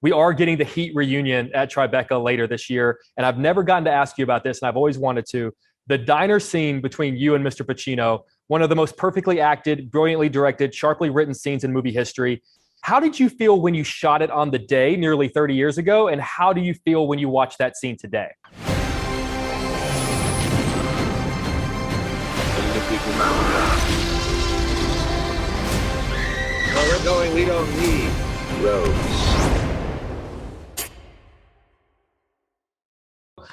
we are getting the Heat reunion at Tribeca later this year. And I've never gotten to ask you about this, and I've always wanted to. The diner scene between you and Mr. Pacino, one of the most perfectly acted, brilliantly directed, sharply written scenes in movie history. How did you feel when you shot it on the day nearly 30 years ago? And how do you feel when you watch that scene today? Where we're going, we don't need roads.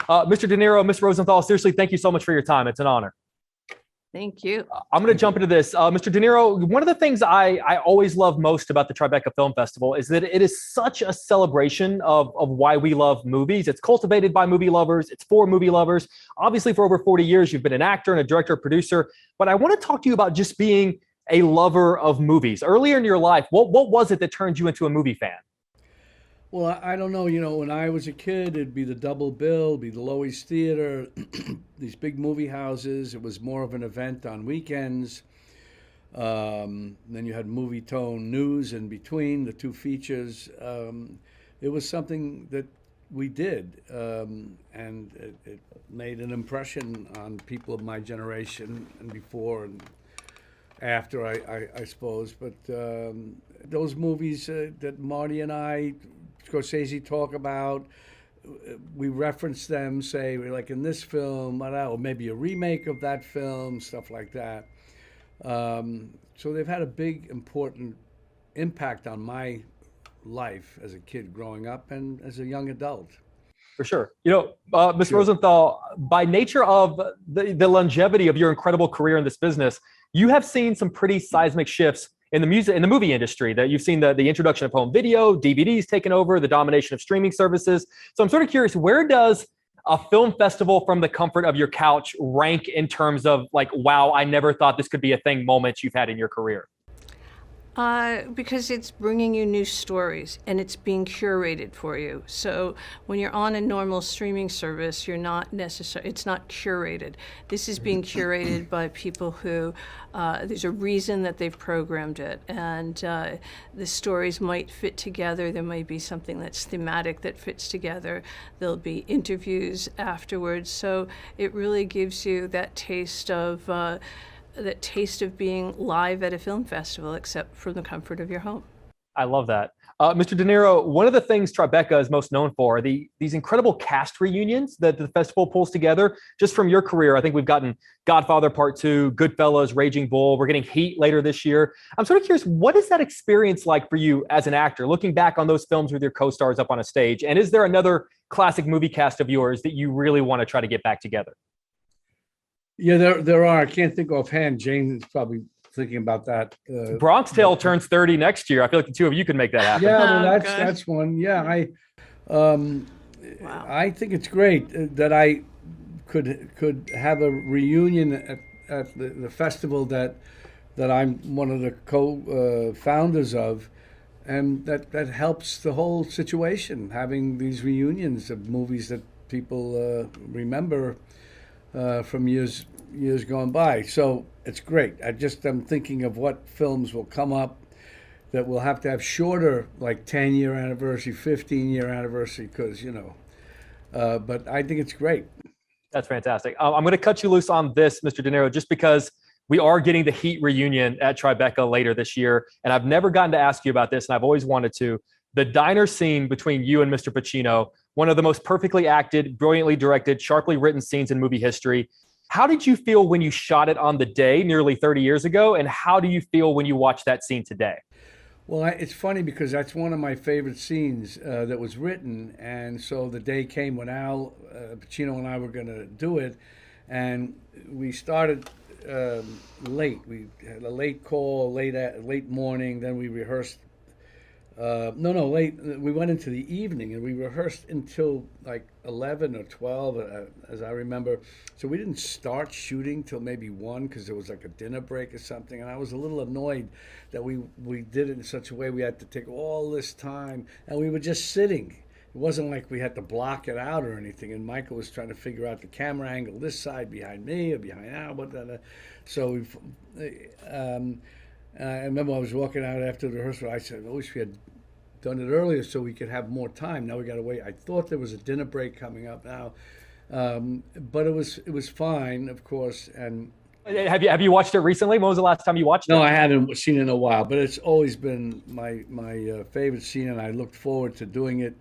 Mr. De Niro, Ms. Rosenthal, seriously, thank you so much for your time. It's an honor. Thank you. I'm going to jump into this. Mr. De Niro, one of the things I always love most about the Tribeca Film Festival is that it is such a celebration of why we love movies. It's cultivated by movie lovers. It's for movie lovers. Obviously, for over 40 years, you've been an actor and a director, producer. But I want to talk to you about just being a lover of movies. Earlier in your life, what was it that turned you into a movie fan? Well, I don't know. When I was a kid, it'd be the Double Bill, it'd be the Loews Theater, these big movie houses. It was more of an event on weekends. Then you had Movie Tone News in between the two features. It was something that we did, and it made an impression on people of my generation and before and after, I suppose. But those movies that Marty and I, Scorsese talk about, we reference them, say, like in this film, or maybe a remake of that film, stuff like that. So they've had a big, important impact on my life as a kid growing up and as a young adult. For sure. Ms. Rosenthal, by nature of the longevity of your incredible career in this business, you have seen some pretty seismic shifts in the movie industry. That you've seen the introduction of home video, DVDs taken over, the domination of streaming services. So I'm sort of curious, where does a film festival from the comfort of your couch rank in terms of like, wow, I never thought this could be a thing moments you've had in your career? Because it's bringing you new stories and it's being curated for you. So when you're on a normal streaming service, it's not curated. This is being curated by people who, there's a reason that they've programmed it, and the stories might fit together. There might be something that's thematic that fits together. There'll be interviews afterwards. So it really gives you that taste of being live at a film festival, except from the comfort of your home. I love that. Mr. De Niro, one of the things Tribeca is most known for are these incredible cast reunions that the festival pulls together. Just from your career, I think we've gotten Godfather Part 2, Goodfellas, Raging Bull. We're getting Heat later this year. I'm sort of curious, what is that experience like for you as an actor, looking back on those films with your co-stars up on a stage? And is there another classic movie cast of yours that you really want to try to get back together? Yeah, there are. I can't think offhand. Jane is probably thinking about that. Bronx Tale turns 30 next year. I feel like the two of you can make that happen. Yeah, well, that's one. Yeah, I think it's great that I could have a reunion at the festival that I'm one of the co-founders of, and that helps the whole situation, having these reunions of movies that people remember from years gone by. So it's great. I'm thinking of what films will come up that will have to have shorter, like 10-year anniversary, 15-year anniversary, because, but I think it's great. That's fantastic. I'm going to cut you loose on this, Mr. De Niro, just because we are getting the Heat reunion at Tribeca later this year. And I've never gotten to ask you about this, and I've always wanted to. The diner scene between you and Mr. Pacino, one of the most perfectly acted, brilliantly directed, sharply written scenes in movie history. How did you feel when you shot it on the day nearly 30 years ago? And how do you feel when you watch that scene today? Well, it's funny because that's one of my favorite scenes that was written. And so the day came when Al Pacino and I were going to do it. And we started late. We had a late call, late morning. Then we rehearsed. Late. We went into the evening and we rehearsed until like 11 or 12, as I remember. So we didn't start shooting till maybe 1 because there was like a dinner break or something. And I was a little annoyed that we did it in such a way we had to take all this time and we were just sitting. It wasn't like we had to block it out or anything. And Michael was trying to figure out the camera angle, this side behind me or behind Al. So I remember I was walking out after the rehearsal. I said, I wish we had done it earlier so we could have more time. Now we got to wait. I thought there was a dinner break coming up now, but it was fine, of course. And Have you watched it recently? When was the last time you watched it? no, I haven't seen it in a while, but it's always been my favorite scene, and I looked forward to doing it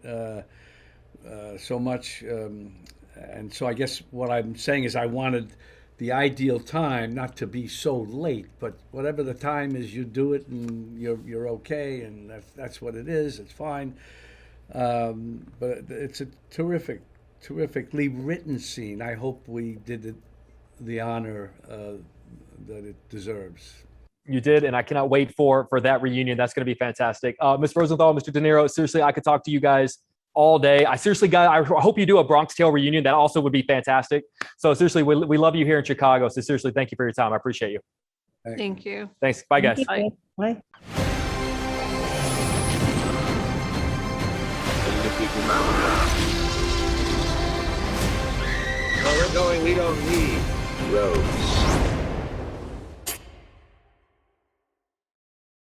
so much. And so I guess what I'm saying is I wanted the ideal time not to be so late, but whatever the time is, you do it and you're okay, and that's what it is. It's fine. But it's a terrifically written scene. I hope we did it the honor that it deserves. You did, and I cannot wait for that reunion. That's going to be fantastic. Ms. Rosenthal, Mr. De Niro, seriously, I could talk to you guys all day. I hope you do a Bronx Tale reunion. That also would be fantastic. So seriously, we love you here in Chicago. So seriously, thank you for your time. I appreciate you. Thank you. Thanks. Bye, guys. Bye. Bye. Where we're going, we don't need roads.